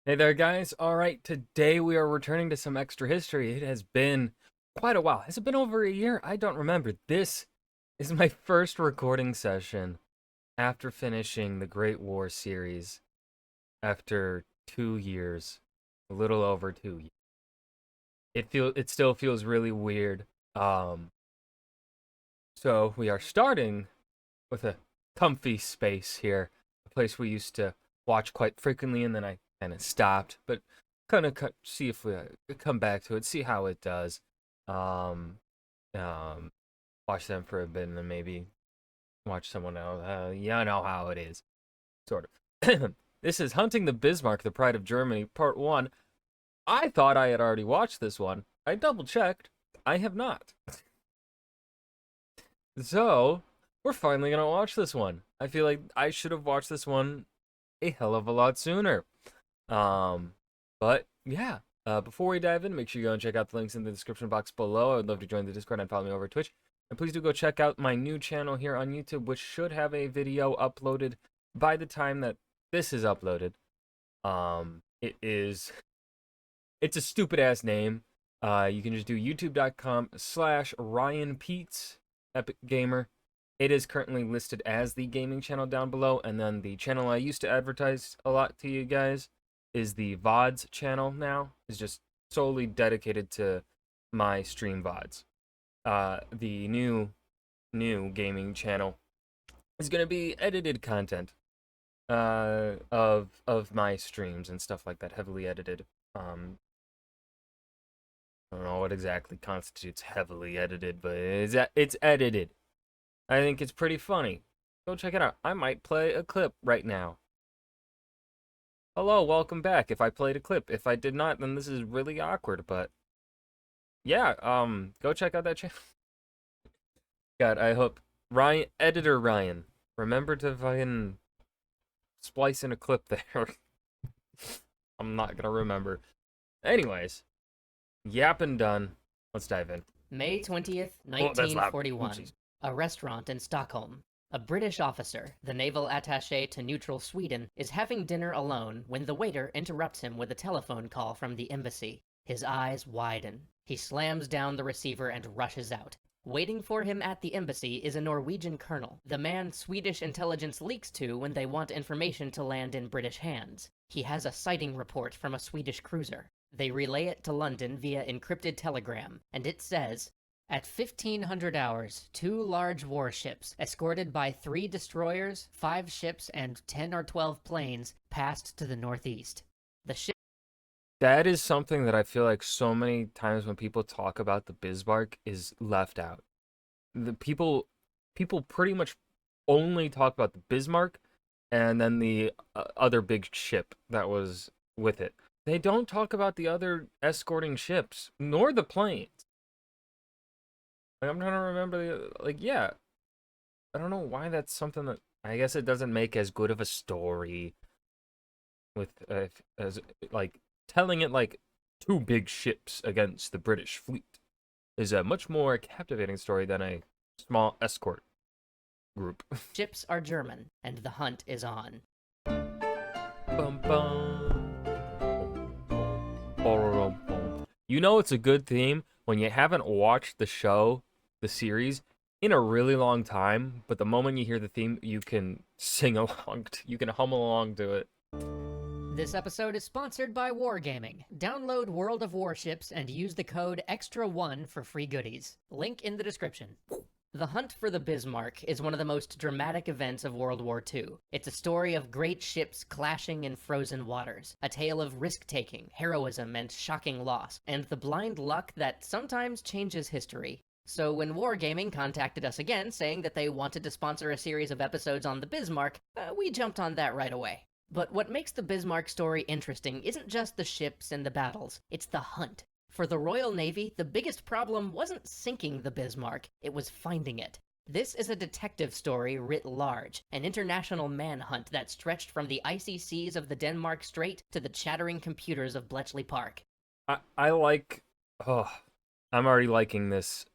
Hey there, guys. All right, today we are returning to some extra history. It has been quite a while. Has it been over a year? I don't remember. This is my first recording session after finishing the Great War series after 2 years, a little over 2 years. It still feels really weird. Um, so we are starting with a comfy space here, a place we used to watch quite frequently, and then I kind of stopped, but kind of see if we come back to it, see how it does. Um, um, watch them for a bit, and then maybe watch someone else. You know how it is, sort of. This is Hunting the Bismarck, the Pride of Germany, Part 1. I thought I had already watched this one. I double checked. I have not. So, we're finally gonna watch this one. I feel like I should have watched this one a hell of a lot sooner. Um, but yeah, before we dive in, make sure you go and check out the links in the description box below. I would love to join the Discord and follow me over Twitch. And please do go check out my new channel here on YouTube, which should have a video uploaded by the time that this is uploaded. It's a stupid ass name. You can just do youtube.com/RyanPeets, Epic Gamer. It is currently listed as the gaming channel down below, and then the channel I used to advertise a lot to you guys is the VODs channel now. It's just solely dedicated to my stream VODs. The new gaming channel is gonna be edited content of my streams and stuff like that, heavily edited. I don't know what exactly constitutes heavily edited, but it's edited. I think it's pretty funny. Go check it out. I might play a clip right now. Hello, welcome back. If I played a clip, if I did not, then this is really awkward, but yeah, go check out that channel. God, I hope editor Ryan, remember to fucking splice in a clip there. I'm not gonna remember. Anyways, yapping done. Let's dive in. May 20th, Oh, that's loud. 1941. A restaurant in Stockholm. A British officer, the naval attaché to neutral Sweden, is having dinner alone when the waiter interrupts him with a telephone call from the embassy. His eyes widen. He slams down the receiver and rushes out. Waiting for him at the embassy is a Norwegian colonel, the man Swedish intelligence leaks to when they want information to land in British hands. He has a sighting report from a Swedish cruiser. They relay it to London via encrypted telegram, and it says, at 1500 hours, 2 large warships, escorted by 3 destroyers, 5 ships, and 10 or 12 planes, passed to the northeast. The ship. That is something that I feel like so many times when people talk about the Bismarck is left out. The people pretty much only talk about the Bismarck and then the other big ship that was with it. They don't talk about the other escorting ships nor the planes. Like, I'm trying to remember yeah. I don't know why that's something that I guess it doesn't make as good of a story with as like telling it like 2 big ships against the British fleet is a much more captivating story than a small escort group. Ships are German, and the hunt is on. Bum, bum. You know it's a good theme when you haven't watched the show, the series, in a really long time, but the moment you hear the theme, you can sing along, you can hum along to it. This episode is sponsored by Wargaming. Download World of Warships and use the code EXTRA1 for free goodies. Link in the description. The Hunt for the Bismarck is one of the most dramatic events of World War II. It's a story of great ships clashing in frozen waters, a tale of risk-taking, heroism, and shocking loss, and the blind luck that sometimes changes history. So when Wargaming contacted us again saying that they wanted to sponsor a series of episodes on the Bismarck, we jumped on that right away. But what makes the Bismarck story interesting isn't just the ships and the battles, it's the hunt. For the Royal Navy, the biggest problem wasn't sinking the Bismarck, it was finding it. This is a detective story writ large, an international manhunt that stretched from the icy seas of the Denmark Strait to the chattering computers of Bletchley Park. I like, oh, I'm already liking this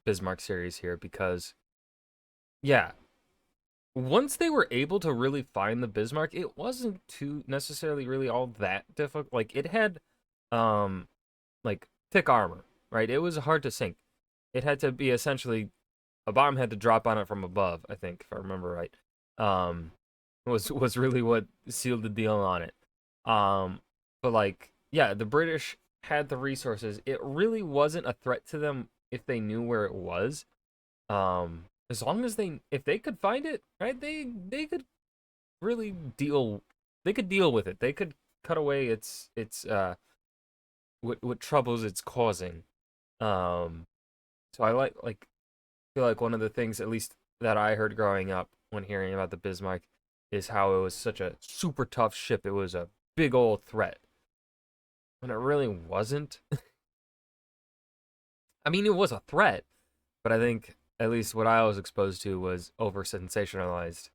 Bismarck series here because, yeah, once they were able to really find the Bismarck, it wasn't too necessarily really all that difficult. Like it had um like thick armor, right? It was hard to sink. It had to be essentially a bomb had to drop on it from above, I think, if I remember right. Um was really what sealed the deal on it. But like, yeah, the British had the resources. It really wasn't a threat to them if they knew where it was. As long as if they could find it, right? They could really deal. They could deal with it. They could cut away its what troubles it's causing. Um, so I feel like one of the things, at least that I heard growing up when hearing about the Bismarck, is how it was such a super tough ship. It was a big old threat when it really wasn't. I mean, it was a threat, but I think at least what I was exposed to was over sensationalized.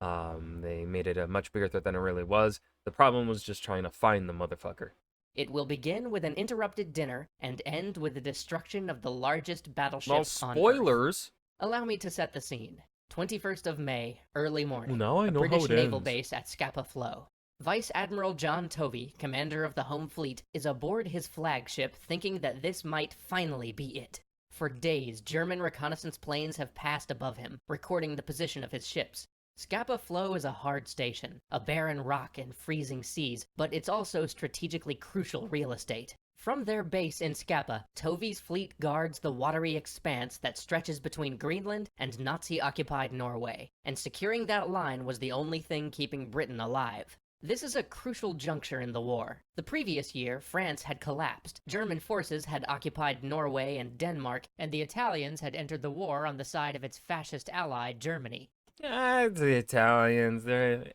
They made it a much bigger threat than it really was. The problem was just trying to find the motherfucker. It will begin with an interrupted dinner and end with the destruction of the largest Well, battleship on Earth. spoilers. Allow me to set the scene. 21st of May, early Well, morning. now I A know how British it naval ends. base at Scapa Flow. Vice Admiral John Tovey, commander of the home fleet, is aboard his flagship thinking that this might finally be it. For days, German reconnaissance planes have passed above him, recording the position of his ships. Scapa Flow is a hard station, a barren rock and freezing seas, but it's also strategically crucial real estate. From their base in Scapa, Tovey's fleet guards the watery expanse that stretches between Greenland and Nazi-occupied Norway, and securing that line was the only thing keeping Britain alive. This is a crucial juncture in the war. The previous year, France had collapsed, German forces had occupied Norway and Denmark, and the Italians had entered the war on the side of its fascist ally, Germany. The Italians, they're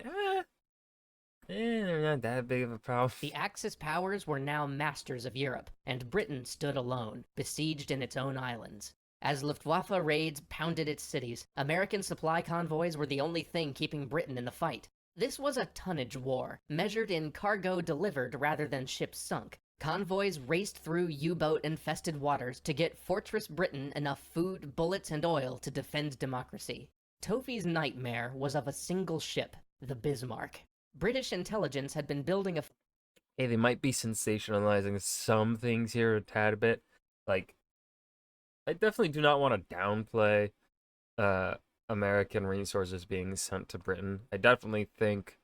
not that big of a problem. The Axis powers were now masters of Europe, and Britain stood alone, besieged in its own islands. As Luftwaffe raids pounded its cities, American supply convoys were the only thing keeping Britain in the fight. This was a tonnage war, measured in cargo delivered rather than ships sunk. Convoys raced through U-boat-infested waters to get Fortress Britain enough food, bullets, and oil to defend democracy. Tovey's nightmare was of a single ship, the Bismarck. British intelligence had been building a Hey, they might be sensationalizing some things here a tad bit. Like, I definitely do not want to downplay uh American resources being sent to Britain. I definitely think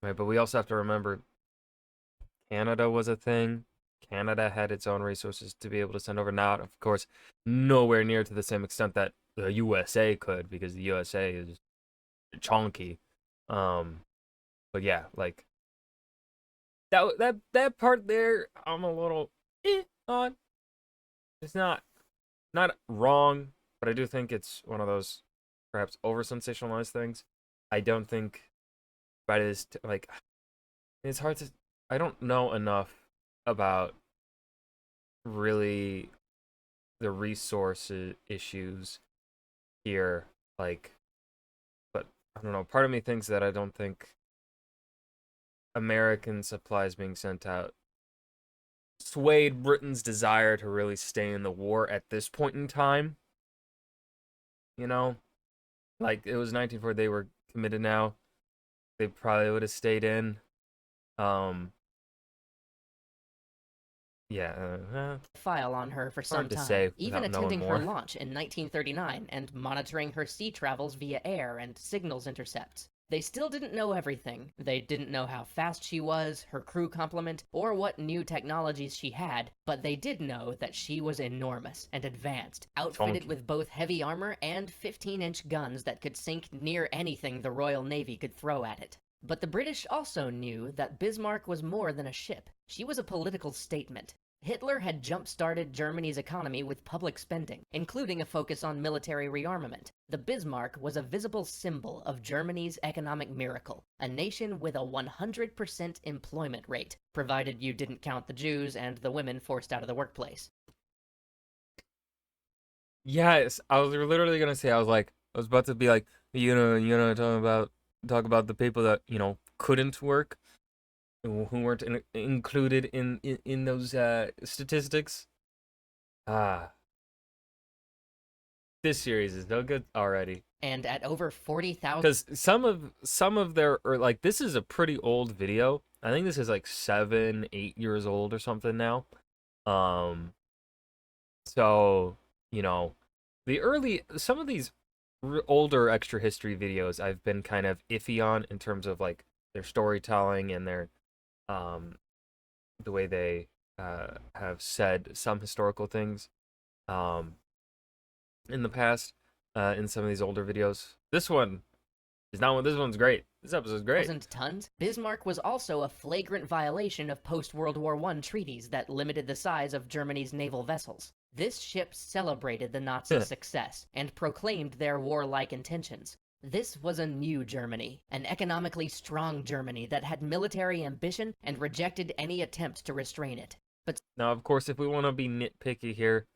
right, but we also have to remember Canada was a thing. Canada had its own resources to be able to send over. Not, of course, nowhere near to the same extent that the USA could, because the USA is chonky. Um, but yeah, like that part there, I'm a little on. It's not wrong, but I do think it's one of those perhaps over sensationalized things. I don't think by this like it's hard to. I don't know enough about really the resources issues here. Like, but I don't know. Part of me thinks that I don't think American supplies being sent out swayed Britain's desire to really stay in the war at this point in time. You know, like it was 1940, they were committed now. They probably would have stayed in. Um, yeah, file on her for some hard to time, say even without knowing attending her more. launch in 1939 and monitoring her sea travels via air and signals intercepts. They still didn't know everything. They didn't know how fast she was, her crew complement, or what new technologies she had, but they did know that she was enormous and advanced, outfitted Chunky. with both heavy armor and 15-inch guns that could sink near anything the Royal Navy could throw at it. But the British also knew that Bismarck was more than a ship. She was a political statement. Hitler had jump-started Germany's economy with public spending, including a focus on military rearmament. The Bismarck was a visible symbol of Germany's economic miracle, a nation with a 100% employment rate, provided you didn't count the Jews and the women forced out of the workplace. Yes, I was literally gonna say. I was about to be like, talk about the people that couldn't work, who weren't included in those statistics. Ah, This series is so good already. And at over 40,000 Because some of their, or like, this is a pretty old video. I think this is like 7, 8 years old or something now. Um, so you know, some of these older extra history videos I've been kind of iffy on in terms of like their storytelling and their um the way they have said some historical things um in the past in some of these older videos. This one is not one. This one's great. This episode's great. tons, Bismarck was also a flagrant violation of post-World War I treaties that limited the size of Germany's naval vessels. This ship celebrated the Nazi success and proclaimed their warlike intentions. This was a new Germany, an economically strong Germany that had military ambition and rejected any attempt to restrain it. But Now, of course, if we want to be nitpicky here,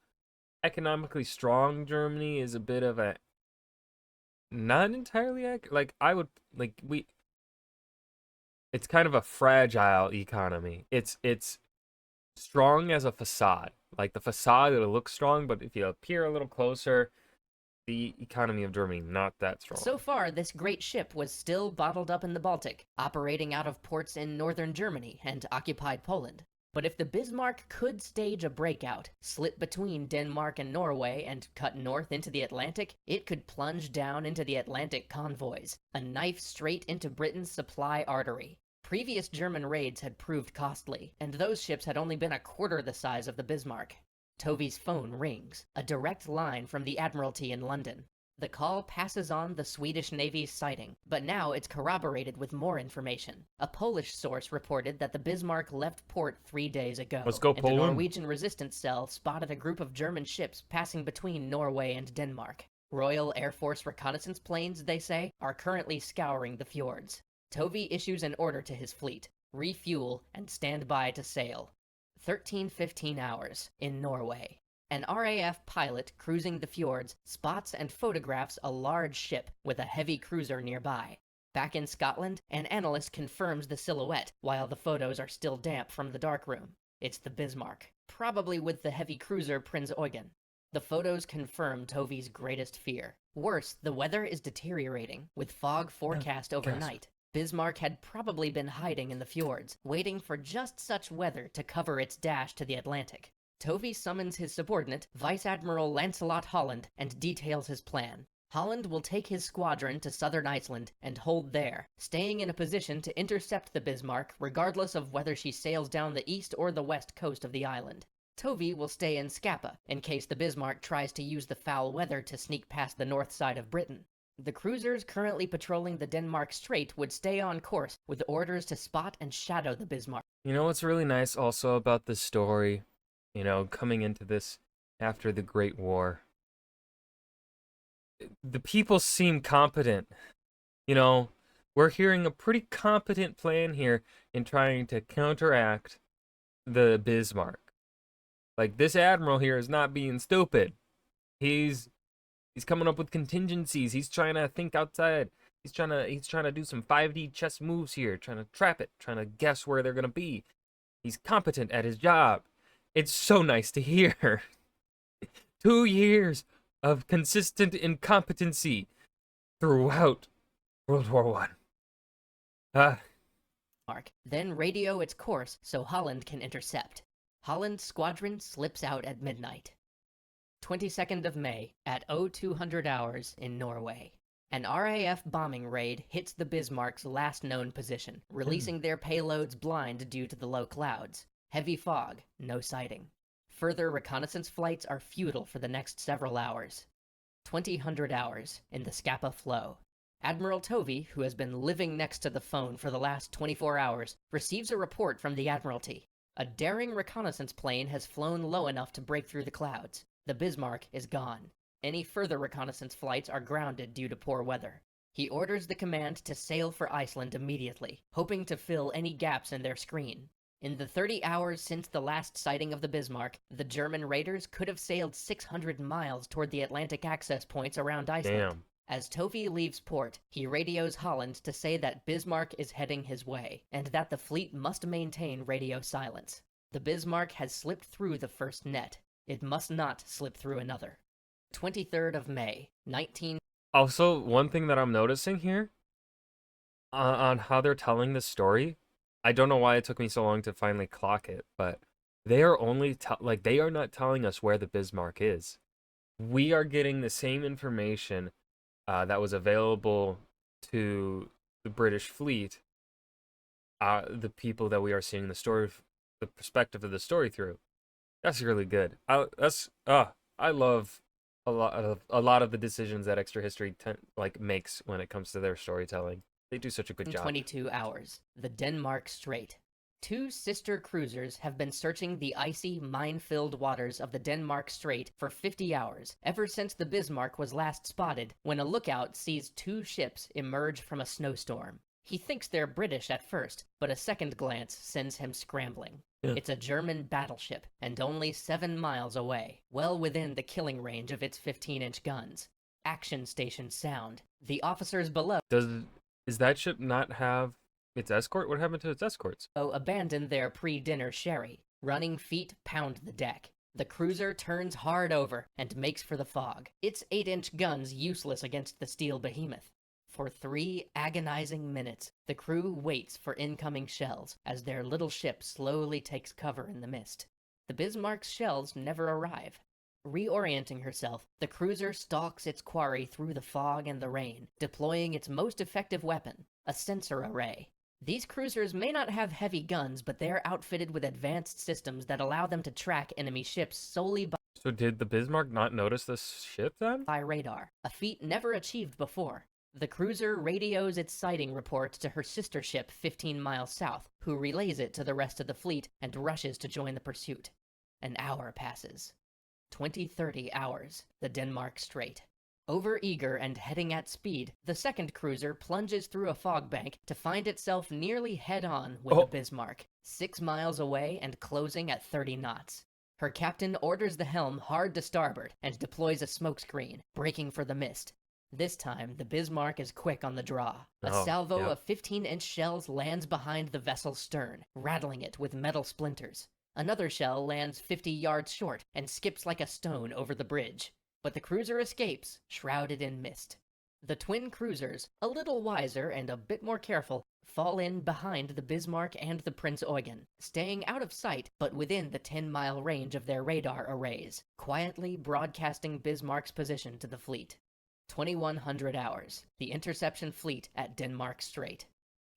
economically strong Germany is a bit of a not entirely like I would like we it's kind of a fragile economy. It's strong as a facade. Like the facade, it'll look strong, but if you appear a little closer, the economy of Germany not that strong. so far, this great ship was still bottled up in the Baltic, operating out of ports in northern Germany and occupied Poland. But if the Bismarck could stage a breakout, slip between Denmark and Norway, and cut north into the Atlantic, it could plunge down into the Atlantic convoys, a knife straight into Britain's supply artery. Previous German raids had proved costly, and those ships had only been a quarter the size of the Bismarck. Tovy's phone rings, a direct line from the Admiralty in London. The call passes on the Swedish Navy's sighting, but now it's corroborated with more information. A Polish source reported that the Bismarck left port 3 days ago. Let's go, and Poland. a Norwegian resistance cell spotted a group of German ships passing between Norway and Denmark. Royal Air Force reconnaissance planes, they say, are currently scouring the fjords. Tovy issues an order to his fleet: refuel and stand by to sail. 13-15 hours in Norway. An RAF pilot cruising the fjords spots and photographs a large ship with a heavy cruiser nearby. Back in Scotland, an analyst confirms the silhouette while the photos are still damp from the darkroom. It's the Bismarck, probably with the heavy cruiser Prinz Eugen. The photos confirm Tovy's greatest fear. Worse, the weather is deteriorating, with fog forecast overnight. Bismarck had probably been hiding in the fjords, waiting for just such weather to cover its dash to the Atlantic. Tovy summons his subordinate, Vice Admiral Lancelot Holland, and details his plan. Holland will take his squadron to southern Iceland and hold there, staying in a position to intercept the Bismarck regardless of whether she sails down the east or the west coast of the island. Tovy will stay in Scapa in case the Bismarck tries to use the foul weather to sneak past the north side of Britain. The cruisers currently patrolling the Denmark Strait would stay on course with orders to spot and shadow the Bismarck. You know what's really nice also about this story, coming into this after the Great War? The people seem competent. We're hearing a pretty competent plan here in trying to counteract the Bismarck. Like, this admiral here is not being stupid. He's coming up with contingencies. He's trying to think outside. He's trying to do some 5D chess moves here, trying to trap it, trying to guess where they're going to be. He's competent at his job. It's so nice to hear. 2 years of consistent incompetency throughout World War I. Then radio its course so Holland can intercept. Holland's squadron slips out at midnight. 22nd of May at 0200 hours in Norway. An RAF bombing raid hits the Bismarck's last known position, releasing their payloads blind due to the low clouds. Heavy fog, no sighting. Further reconnaissance flights are futile for the next several hours. 2000 hours in the Scapa Flow. Admiral Tovy, who has been living next to the phone for the last 24 hours, receives a report from the Admiralty. A daring reconnaissance plane has flown low enough to break through the clouds. The Bismarck is gone. Any further reconnaissance flights are grounded due to poor weather. He orders the command to sail for Iceland immediately, hoping to fill any gaps in their screen. In the 30 hours since the last sighting of the Bismarck, the German raiders could have sailed 600 miles toward the Atlantic access points around Iceland. Damn. As Tovy leaves port, he radios Holland to say that Bismarck is heading his way, and that the fleet must maintain radio silence. The Bismarck has slipped through the first net. It must not slip through another. 23rd of May, 19. Also, one thing that I'm noticing here on how they're telling the story, I don't know why it took me so long to finally clock it, but they are only like they are not telling us where the Bismarck is. We are getting the same information that was available to the British fleet, the people that we are seeing the story, the perspective of the story through. That's really good. I love a lot of the decisions that Extra History makes when it comes to their storytelling. They do such a good job. 22 hours. The Denmark Strait. Two sister cruisers have been searching the icy, mine-filled waters of the Denmark Strait for 50 hours, ever since the Bismarck was last spotted, when a lookout sees two ships emerge from a snowstorm. He thinks they're British at first, but a second glance sends him scrambling. Yeah. It's a German battleship, and only 7 miles away, well within the killing range of its 15-inch guns. Action station sound. The officers below Is that ship not have its escort? What happened to its escorts? abandon their pre-dinner sherry. Running feet pound the deck. The cruiser turns hard over and makes for the fog, its 8-inch guns useless against the steel behemoth. For 3 agonizing minutes, the crew waits for incoming shells as their little ship slowly takes cover in the mist. The Bismarck's shells never arrive. Reorienting herself, the cruiser stalks its quarry through the fog and the rain, deploying its most effective weapon, a sensor array. These cruisers may not have heavy guns, but they're outfitted with advanced systems that allow them to track enemy ships solely So did the Bismarck not notice this ship then? by radar, a feat never achieved before. The cruiser radios its sighting report to her sister ship 15 miles south, who relays it to the rest of the fleet and rushes to join the pursuit. An hour passes. 20-30 hours, the Denmark Strait. Overeager and heading at speed, the second cruiser plunges through a fog bank to find itself nearly head-on with the Bismarck, 6 miles away and closing at 30 knots. Her captain orders the helm hard to starboard and deploys a smokescreen, braking for the mist. This time, the Bismarck is quick on the draw. A salvo of 15-inch shells lands behind the vessel's stern, rattling it with metal splinters. Another shell lands 50 yards short and skips like a stone over the bridge. But the cruiser escapes, shrouded in mist. The twin cruisers, a little wiser and a bit more careful, fall in behind the Bismarck and the Prince Eugen, staying out of sight but within the 10-mile range of their radar arrays, quietly broadcasting Bismarck's position to the fleet. 2100 hours, the interception fleet at Denmark Strait.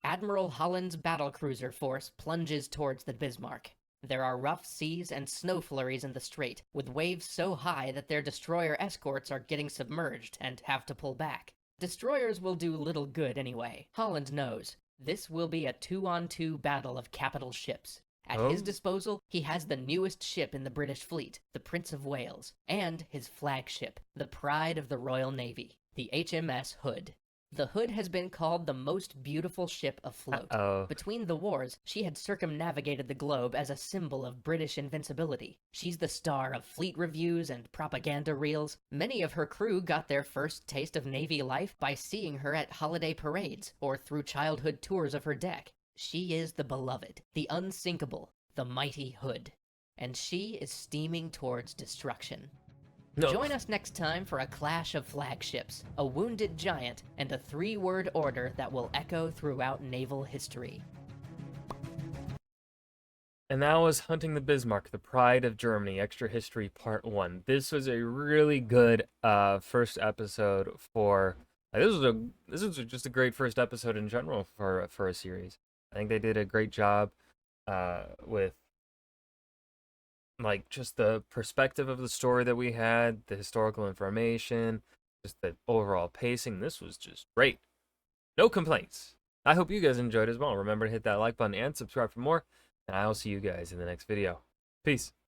Admiral Holland's battlecruiser force plunges towards the Bismarck. There are rough seas and snow flurries in the strait, with waves so high that their destroyer escorts are getting submerged and have to pull back. Destroyers will do little good anyway. Holland knows. This will be a 2-on-2 battle of capital ships. At his disposal, he has the newest ship in the British fleet, the Prince of Wales, and his flagship, the pride of the Royal Navy, the HMS Hood. The Hood has been called the most beautiful ship afloat. Between the wars, she had circumnavigated the globe as a symbol of British invincibility. She's the star of fleet reviews and propaganda reels. Many of her crew got their first taste of Navy life by seeing her at holiday parades or through childhood tours of her deck. She is the beloved, the unsinkable, the mighty Hood. And she is steaming towards destruction. Join us next time for a clash of flagships, a wounded giant, and a 3-word order that will echo throughout naval history. And that was Hunting the Bismarck, the Pride of Germany, Extra History Part 1. This was a really good first episode for... this was just a great first episode in general for a series. I think they did a great job with just the perspective of the story that we had, the historical information, just the overall pacing. This was just great. No complaints. I hope you guys enjoyed as well. Remember to hit that like button and subscribe for more, and I'll see you guys in the next video. Peace.